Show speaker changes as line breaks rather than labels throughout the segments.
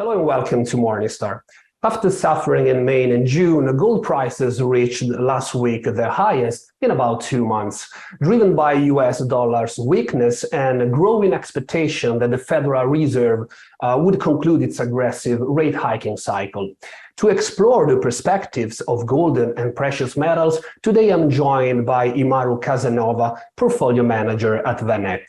Hello and welcome to Morningstar. After suffering in May and June, gold prices reached last week their highest in about 2 months, driven by US dollar's weakness and a growing expectation that the Federal Reserve would conclude its aggressive rate hiking cycle. To explore the perspectives of gold and precious metals, today I'm joined by Imaru Casanova, portfolio manager at VanEck.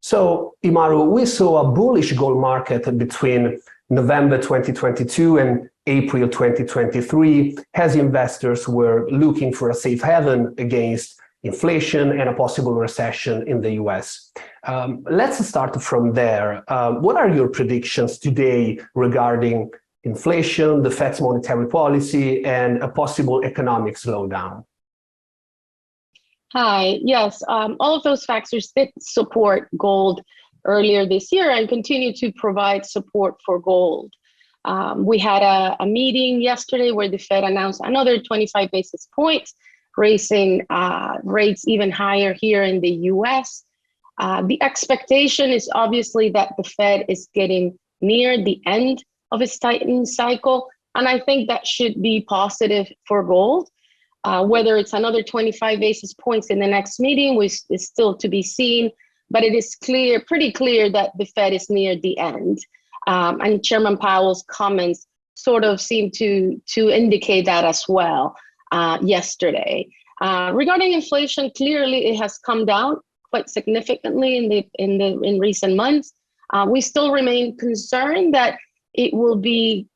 So, Imaru, we saw a bullish gold market between November 2022 and April 2023, as investors were looking for a safe haven against inflation and a possible recession in the US. Let's start from there. What are your predictions today regarding inflation, the Fed's monetary policy, and a possible economic slowdown?
Hi, yes, all of those factors did support gold earlier this year and continue to provide support for gold. We had a meeting yesterday where the Fed announced another 25 basis points, raising rates even higher here in the US. The expectation is obviously that the Fed is getting near the end of its tightening cycle, and I think that should be positive for gold. Whether it's another 25 basis points in the next meeting is still to be seen, but it is pretty clear that the Fed is near the end. And Chairman Powell's comments sort of seem to indicate that as well yesterday. Regarding inflation, clearly it has come down quite significantly in recent months. We still remain concerned that it will be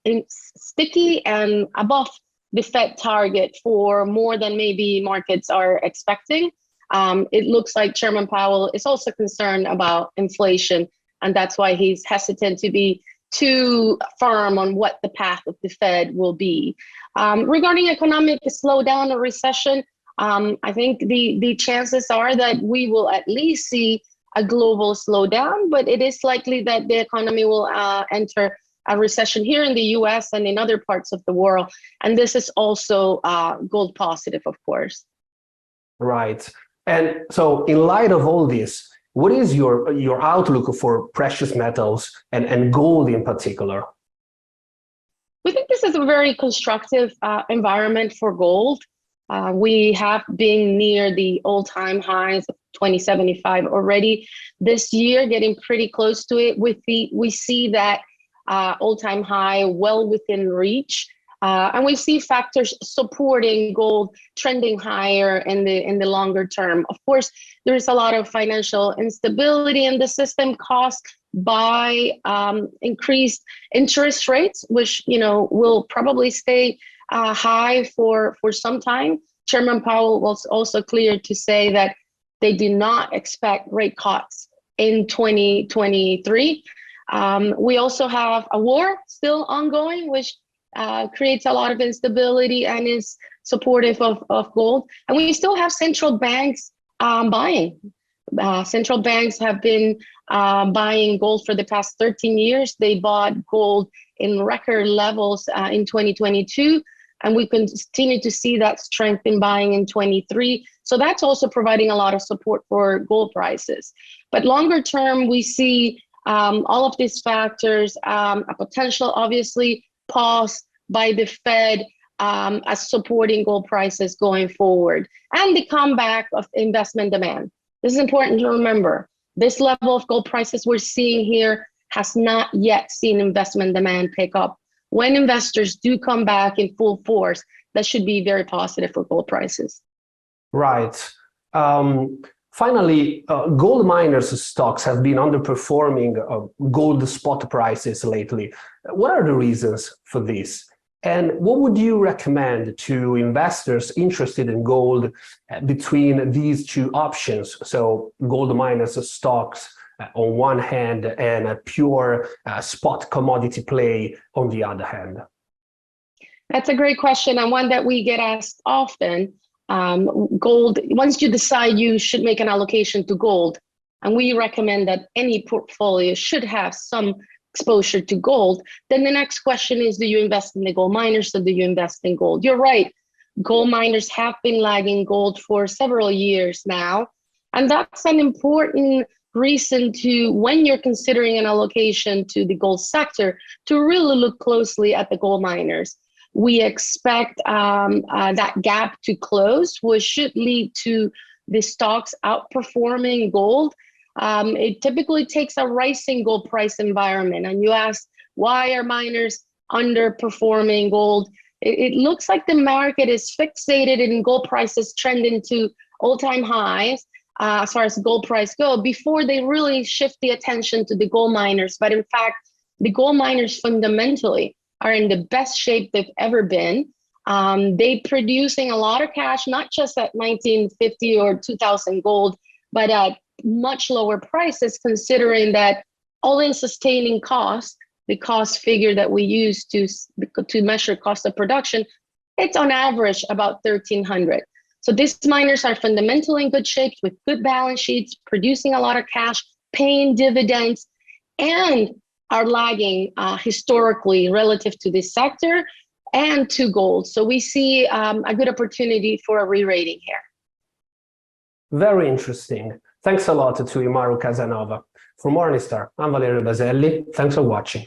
sticky and above the Fed target for more than maybe markets are expecting. It looks like Chairman Powell is also concerned about inflation, and that's why he's hesitant to be too firm on what the path of the Fed will be. Regarding economic slowdown or recession, I think the chances are that we will at least see a global slowdown, but it is likely that the economy will enter a recession here in the US and in other parts of the world. And this is also gold positive, of course.
Right. And so in light of all this, what is your outlook for precious metals and gold in particular?
We think this is a very constructive environment for gold. We have been near the all-time highs of 2075 already this year, getting pretty close to it. We see that all-time high well within reach. And we see factors supporting gold trending higher in the longer term. Of course, there is a lot of financial instability in the system caused by increased interest rates, which will probably stay high for some time. Chairman Powell was also clear to say that they do not expect rate cuts in 2023. We also have a war still ongoing, which creates a lot of instability and is supportive of gold. And we still have central banks buying. Central banks have been buying gold for the past 13 years. They bought gold in record levels in 2022, and we continue to see that strength in buying in 23. So that's also providing a lot of support for gold prices. But longer term, we see all of these factors, a potential, obviously, pause by the Fed as supporting gold prices going forward, and the comeback of investment demand. This is important to remember. This level of gold prices we're seeing here has not yet seen investment demand pick up. When investors do come back in full force, that should be very positive for gold prices.
Right. Finally, gold miners' stocks have been underperforming gold spot prices lately. What are the reasons for this? And what would you recommend to investors interested in gold between these two options? So gold miners' stocks on one hand and a pure spot commodity play on the other hand?
That's a great question, and one that we get asked often. Gold, once you decide you should make an allocation to gold, and we recommend that any portfolio should have some exposure to gold, then the next question is, do you invest in the gold miners or do you invest in gold? You're right. Gold miners have been lagging gold for several years now, and that's an important reason to, when you're considering an allocation to the gold sector, to really look closely at the gold miners. We expect that gap to close, which should lead to the stocks outperforming gold. It typically takes a rising gold price environment. And you ask, why are miners underperforming gold? It looks like the market is fixated in gold prices trending to all-time highs as far as gold price go, before they really shift the attention to the gold miners. But in fact, the gold miners fundamentally are in the best shape they've ever been. They producing a lot of cash, not just at 1950 or 2000 gold, but at much lower prices, considering that all-in sustaining cost, the cost figure that we use to measure cost of production, it's on average about 1,300. So these miners are fundamentally in good shape with good balance sheets, producing a lot of cash, paying dividends, and are lagging historically relative to this sector and to gold. So we see a good opportunity for a re-rating here.
Very interesting. Thanks a lot to Imaru Casanova. For Morningstar, I'm Valerio Baselli. Thanks for watching.